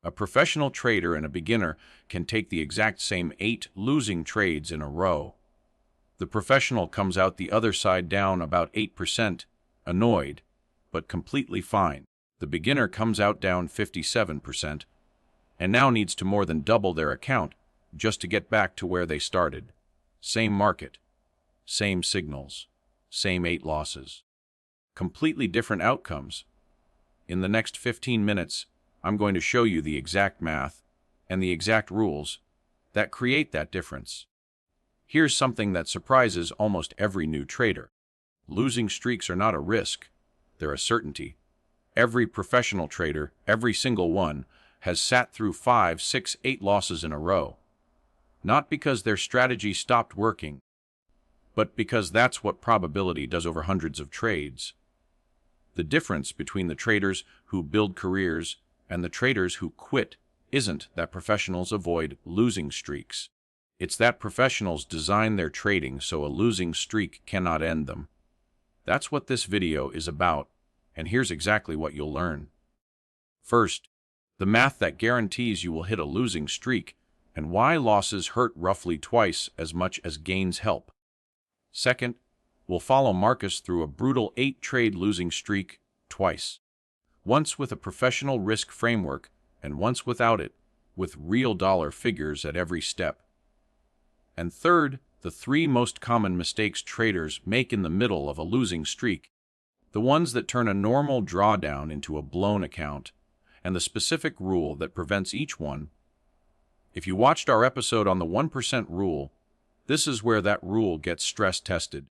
A professional trader and a beginner can take the exact same 8 losing trades in a row. The professional comes out the other side down about 8%, annoyed, but completely fine. The beginner comes out down 57%, and now needs to more than double their account just to get back to where they started. Same market, same signals, same 8 losses. Completely different outcomes. In the next 15 minutes, I'm going to show you the exact math and the exact rules that create that difference. Here's something that surprises almost every new trader. Losing streaks are not a risk, they're a certainty. Every professional trader, every single one, has sat through 5, 6, 8 losses in a row. Not because their strategy stopped working, but because that's what probability does over hundreds of trades. The difference between the traders who build careers and the traders who quit isn't that professionals avoid losing streaks. It's that professionals design their trading so a losing streak cannot end them. That's what this video is about, and here's exactly what you'll learn. First, the math that guarantees you will hit a losing streak and why losses hurt roughly twice as much as gains help. Second, we'll follow Marcus through a brutal 8-trade losing streak twice. Once with a professional risk framework and once without it, with real dollar figures at every step. And third, the 3 most common mistakes traders make in the middle of a losing streak, the ones that turn a normal drawdown into a blown account, and the specific rule that prevents each one. If you watched our episode on the 1% rule, this is where that rule gets stress tested,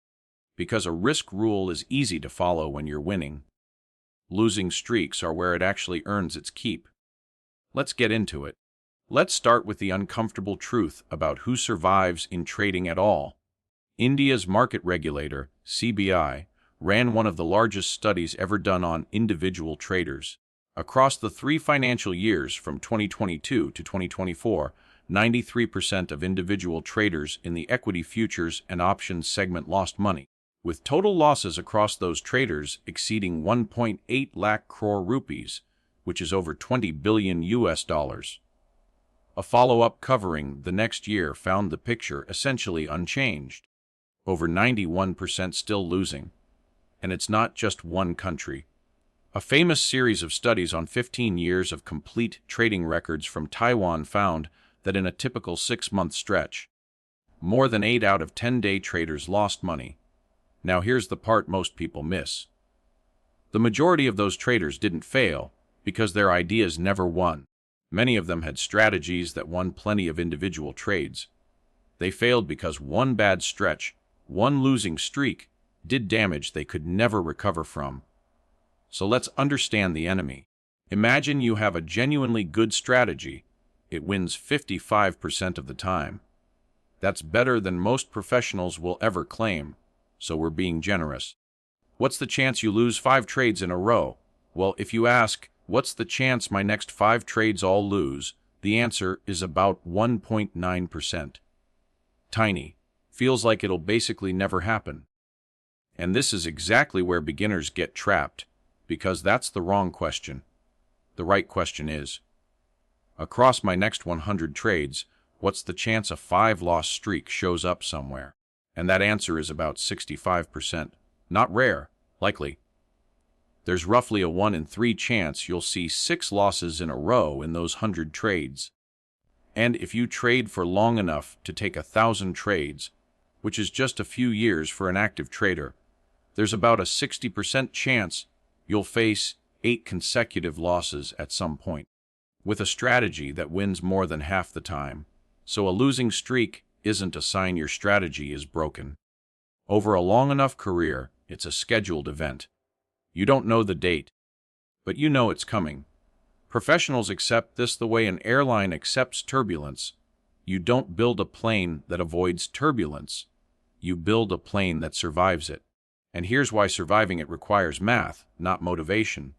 because a risk rule is easy to follow when you're winning. Losing streaks are where it actually earns its keep. Let's get into it. Let's start with the uncomfortable truth about who survives in trading at all. India's market regulator, CBI, ran one of the largest studies ever done on individual traders. Across the 3 financial years from 2022 to 2024, 93% of individual traders in the equity futures and options segment lost money, with total losses across those traders exceeding 1.8 lakh crore rupees, which is over $20 billion US. A follow-up covering the next year found the picture essentially unchanged. Over 91% still losing. And it's not just one country. A famous series of studies on 15 years of complete trading records from Taiwan found that in a typical 6-month stretch, more than 8 out of 10 day traders lost money. Now here's the part most people miss. The majority of those traders didn't fail because their ideas never won. Many of them had strategies that won plenty of individual trades. They failed because one bad stretch, one losing streak, did damage they could never recover from. So let's understand the enemy. Imagine you have a genuinely good strategy. It wins 55% of the time. That's better than most professionals will ever claim, so we're being generous. What's the chance you lose 5 trades in a row? Well, if you ask, what's the chance my next 5 trades all lose? The answer is about 1.9%. Tiny. Feels like it'll basically never happen. And this is exactly where beginners get trapped, because that's the wrong question. The right question is, across my next 100 trades, what's the chance a 5-loss streak shows up somewhere? And that answer is about 65%. Not rare, likely. There's roughly a 1 in 3 chance you'll see 6 losses in a row in those 100 trades. And if you trade for long enough to take 1,000 trades, which is just a few years for an active trader, there's about a 60% chance you'll face 8 consecutive losses at some point, with a strategy that wins more than half the time. So a losing streak isn't a sign your strategy is broken. Over a long enough career, it's a scheduled event. You don't know the date, but you know it's coming. Professionals accept this the way an airline accepts turbulence. You don't build a plane that avoids turbulence. You build a plane that survives it. And here's why surviving it requires math, not motivation.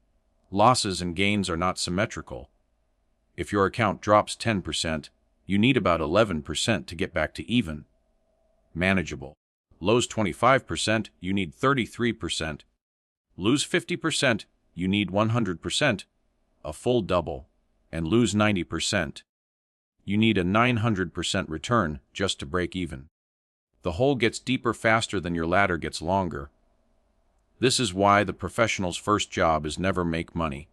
Losses and gains are not symmetrical. If your account drops 10%, you need about 11% to get back to even. Manageable. Lose 25%, you need 33%. Lose 50%, you need 100%. A full double. and lose 90%. You need a 900% return just to break even. The hole gets deeper faster than your ladder gets longer. This is why the professional's first job is never make money.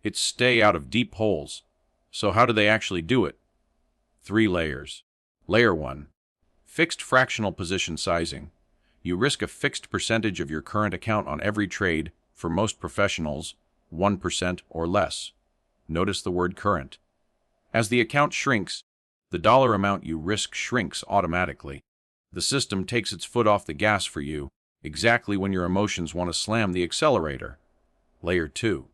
It's stay out of deep holes. So how do they actually do it? 3 layers. Layer 1. Fixed fractional position sizing. You risk a fixed percentage of your current account on every trade, for most professionals, 1% or less. Notice the word current. As the account shrinks, the dollar amount you risk shrinks automatically. The system takes its foot off the gas for you, exactly when your emotions want to slam the accelerator. Layer 2.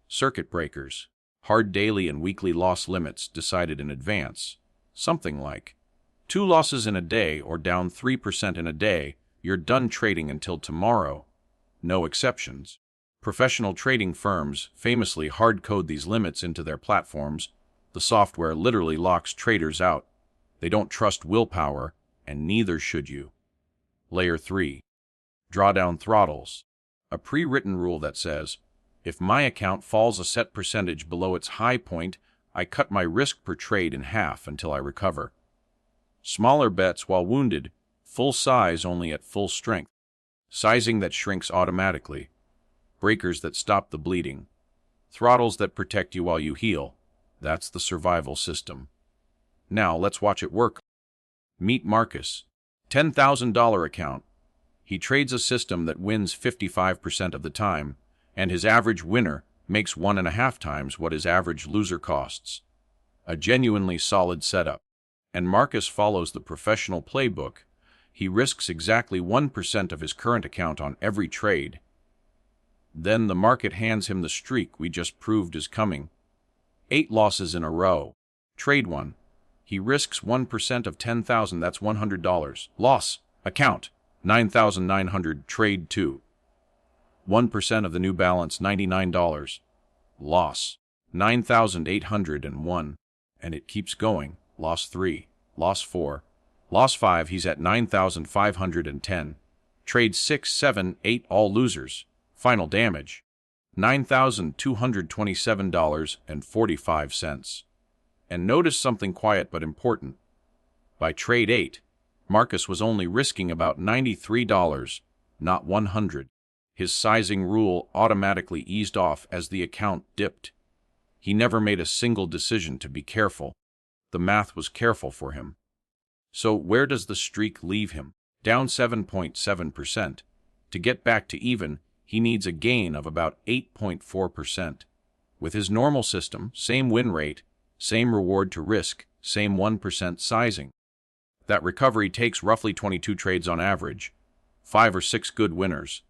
Circuit breakers. Hard daily and weekly loss limits decided in advance. Something like 2 losses in a day or down 3% in a day, you're done trading until tomorrow. No exceptions. Professional trading firms famously hard-code these limits into their platforms. The software literally locks traders out. They don't trust willpower, and neither should you. Layer 3. Drawdown throttles. A pre-written rule that says, if my account falls a set percentage below its high point, I cut my risk per trade in half until I recover. Smaller bets while wounded, full size only at full strength. Sizing that shrinks automatically. Breakers that stop the bleeding. Throttles that protect you while you heal. That's the survival system. Now let's watch it work. Meet Marcus. $10,000 account. He trades a system that wins 55% of the time, and his average winner makes 1.5 times what his average loser costs. A genuinely solid setup. And Marcus follows the professional playbook. He risks exactly 1% of his current account on every trade. Then the market hands him the streak we just proved is coming. 8 losses in a row. Trade 1. He risks 1% of 10,000, that's $100. Loss. Account. 9,900. Trade 2. 1% of the new balance, $99. Loss. 9,801. And it keeps going. Loss 3. Loss 4. Loss 5, he's at 9,510. Trade 6, 7, 8, all losers. Final damage. $9,227.45. And notice something quiet but important. By trade 8, Marcus was only risking about $93, not $100. His sizing rule automatically eased off as the account dipped. He never made a single decision to be careful. The math was careful for him. So where does the streak leave him? Down 7.7%. To get back to even, he needs a gain of about 8.4%. With his normal system, same win rate, same reward to risk, same 1% sizing. That recovery takes roughly 22 trades on average, 5 or 6 good winners.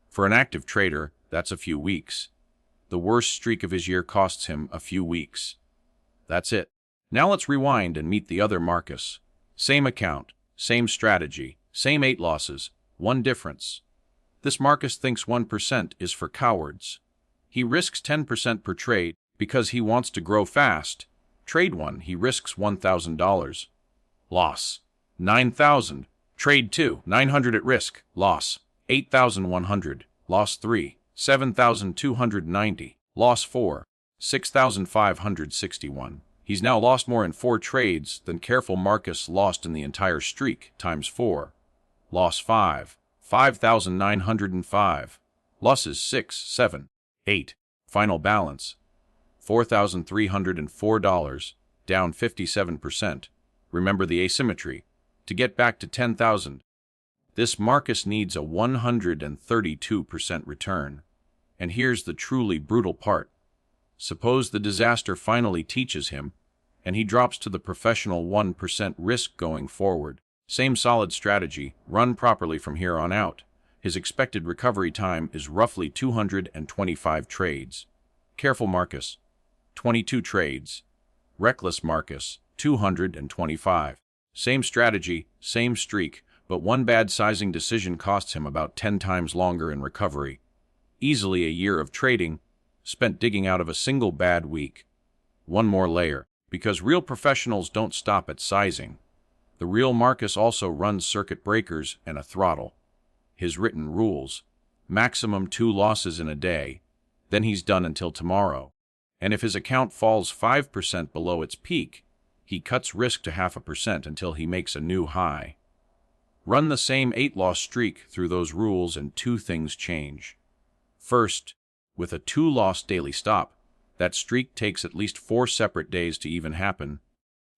For an active trader, that's a few weeks. The worst streak of his year costs him a few weeks. That's it. Now let's rewind and meet the other Marcus. Same account, same strategy, same 8 losses, one difference. This Marcus thinks 1% is for cowards. He risks 10% per trade because he wants to grow fast. Trade 1, he risks $1,000. Loss. 9,000. Trade 2, 900 at risk. Loss. 8,100. Loss 3, 7,290. Loss 4, 6,561. He's now lost more in 4 trades than careful Marcus lost in the entire streak, times 4. Loss 5, 5,905. Losses 6, 7, 8. Final balance, $4,304, down 57%. Remember the asymmetry. To get back to 10,000, this Marcus needs a 132% return. And here's the truly brutal part. Suppose the disaster finally teaches him, and he drops to the professional 1% risk going forward. Same solid strategy, run properly from here on out. His expected recovery time is roughly 225 trades. Careful Marcus, 22 trades. Reckless Marcus, 225. Same strategy, same streak, but one bad sizing decision costs him about 10 times longer in recovery. Easily a year of trading, spent digging out of a single bad week. One more layer, because real professionals don't stop at sizing. The real Marcus also runs circuit breakers and a throttle. His written rules: maximum 2 losses in a day, then he's done until tomorrow. And if his account falls 5% below its peak, he cuts risk to 0.5% until he makes a new high. Run the same 8-loss streak through those rules and two things change. First, with a 2-loss daily stop, that streak takes at least 4 separate days to even happen.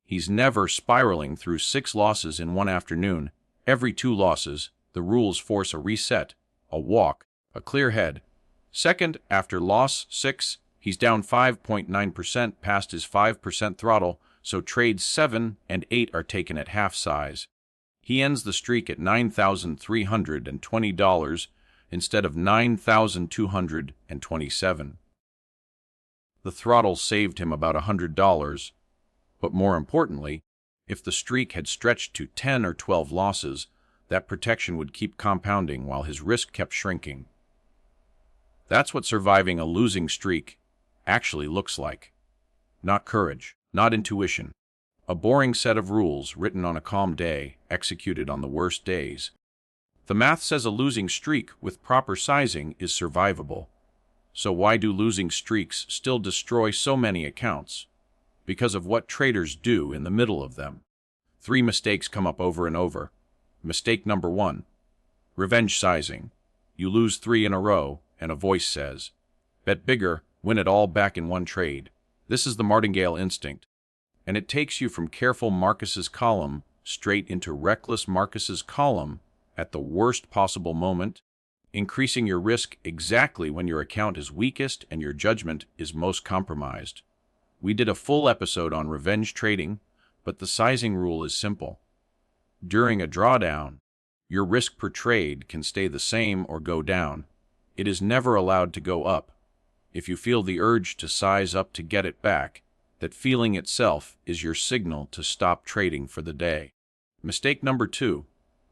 He's never spiraling through 6 losses in one afternoon. Every 2 losses, the rules force a reset, a walk, a clear head. Second, after loss 6, he's down 5.9% past his 5% throttle, so trades 7 and 8 are taken at half size. He ends the streak at $9,320 instead of $9,227. The throttle saved him about $100, but more importantly, if the streak had stretched to 10 or 12 losses, that protection would keep compounding while his risk kept shrinking. That's what surviving a losing streak actually looks like. Not courage, not intuition. A boring set of rules written on a calm day, executed on the worst days. The math says a losing streak with proper sizing is survivable. So why do losing streaks still destroy so many accounts? Because of what traders do in the middle of them. 3 mistakes come up over and over. Mistake number 1. Revenge sizing. You lose 3 in a row, and a voice says, "Bet bigger, win it all back in one trade." This is the martingale instinct. And it takes you from careful Marcus's column straight into reckless Marcus's column at the worst possible moment, increasing your risk exactly when your account is weakest and your judgment is most compromised. We did a full episode on revenge trading, but the sizing rule is simple. During a drawdown, your risk per trade can stay the same or go down. It is never allowed to go up. If you feel the urge to size up to get it back, that feeling itself is your signal to stop trading for the day. Mistake number 2.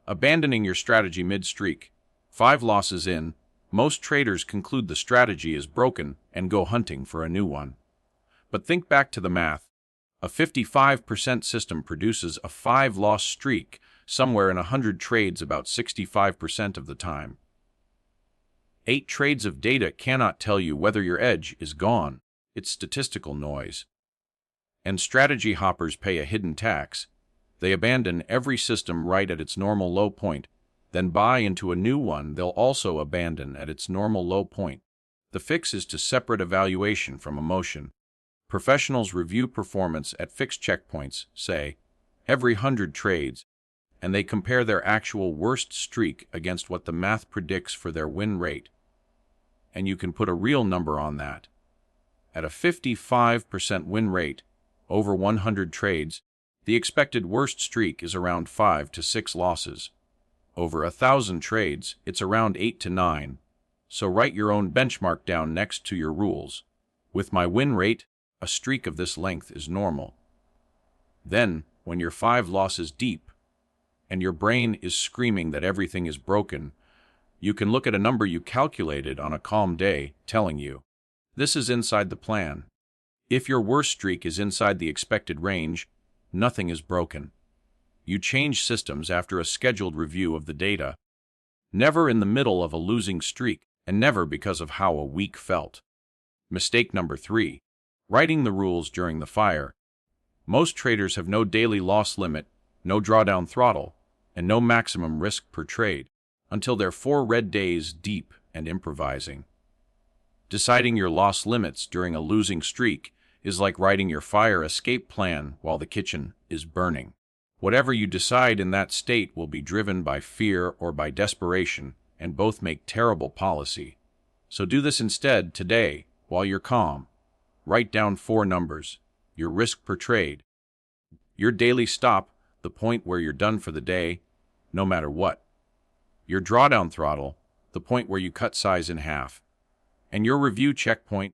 Abandoning your strategy mid-streak. 5 losses in, most traders conclude the strategy is broken and go hunting for a new one. But think back to the math. A 55% system produces a 5-loss streak somewhere in 100 trades about 65% of the time. 8 trades of data cannot tell you whether your edge is gone. It's statistical noise. And strategy hoppers pay a hidden tax. They abandon every system right at its normal low point, then buy into a new one they'll also abandon at its normal low point. The fix is to separate evaluation from emotion. Professionals review performance at fixed checkpoints, say, every 100 trades, and they compare their actual worst streak against what the math predicts for their win rate. And you can put a real number on that. At a 55% win rate, over 100 trades, the expected worst streak is around 5 to 6 losses. Over 1,000 trades, it's around 8 to 9. So write your own benchmark down next to your rules. With my win rate, a streak of this length is normal. Then, when you're 5 losses deep, and your brain is screaming that everything is broken, you can look at a number you calculated on a calm day telling you, this is inside the plan. If your worst streak is inside the expected range, nothing is broken. You change systems after a scheduled review of the data. Never in the middle of a losing streak, and never because of how a week felt. Mistake number 3. Writing the rules during the fire. Most traders have no daily loss limit, no drawdown throttle, and no maximum risk per trade, until they're 4 red days deep and improvising. Deciding your loss limits during a losing streak is like writing your fire escape plan while the kitchen is burning. Whatever you decide in that state will be driven by fear or by desperation, and both make terrible policy. So do this instead today, while you're calm. Write down 4 numbers, your risk per trade, your daily stop, the point where you're done for the day, no matter what, your drawdown throttle, the point where you cut size in half, and your review checkpoint,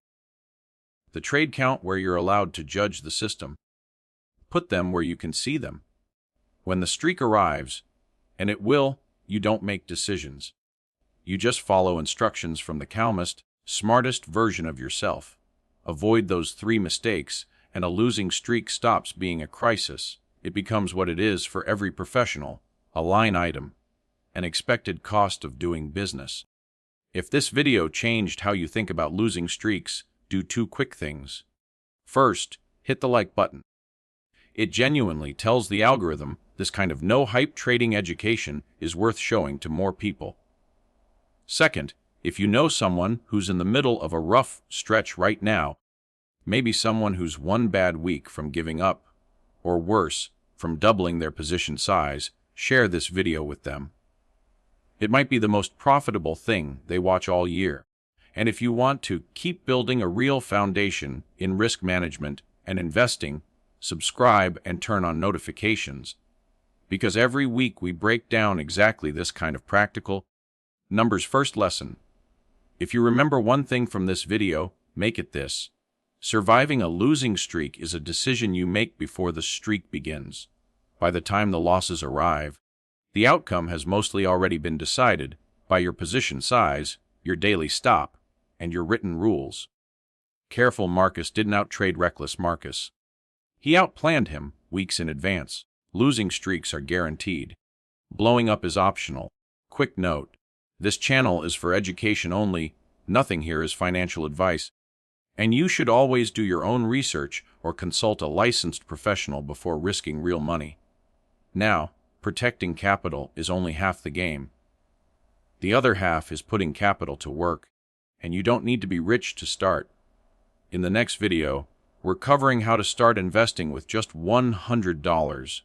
the trade count where you're allowed to judge the system. Put them where you can see them. When the streak arrives, and it will, you don't make decisions. You just follow instructions from the calmest, smartest version of yourself. Avoid those 3 mistakes, and a losing streak stops being a crisis. It becomes what it is for every professional, a line item, an expected cost of doing business. If this video changed how you think about losing streaks, do 2 quick things. First, hit the like button. It genuinely tells the algorithm this kind of no-hype trading education is worth showing to more people. Second, if you know someone who's in the middle of a rough stretch right now, maybe someone who's one bad week from giving up, or worse, from doubling their position size, share this video with them. It might be the most profitable thing they watch all year. And if you want to keep building a real foundation in risk management and investing, subscribe and turn on notifications, because every week we break down exactly this kind of practical numbers. First lesson. If you remember one thing from this video, make it this. Surviving a losing streak is a decision you make before the streak begins. By the time the losses arrive, the outcome has mostly already been decided by your position size, your daily stop, and your written rules. Careful Marcus didn't outtrade reckless Marcus. He outplanned him weeks in advance. Losing streaks are guaranteed. Blowing up is optional. Quick note. This channel is for education only. Nothing here is financial advice. And you should always do your own research or consult a licensed professional before risking real money. Now, protecting capital is only half the game. The other half is putting capital to work, and you don't need to be rich to start. In the next video, we're covering how to start investing with just $100,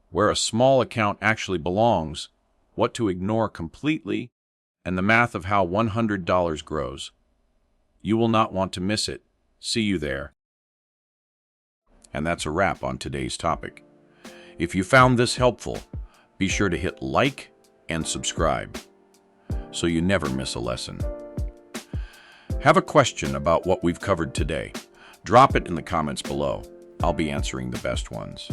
where a small account actually belongs, what to ignore completely, and the math of how $100 grows. You will not want to miss it. See you there. And that's a wrap on today's topic. If you found this helpful, be sure to hit like and subscribe so you never miss a lesson. Have a question about what we've covered today? Drop it in the comments below. I'll be answering the best ones.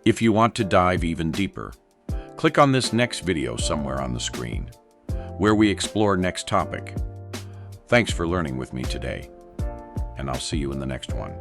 If you want to dive even deeper, click on this next video somewhere on the screen, where we explore next topic. Thanks for learning with me today, and I'll see you in the next one.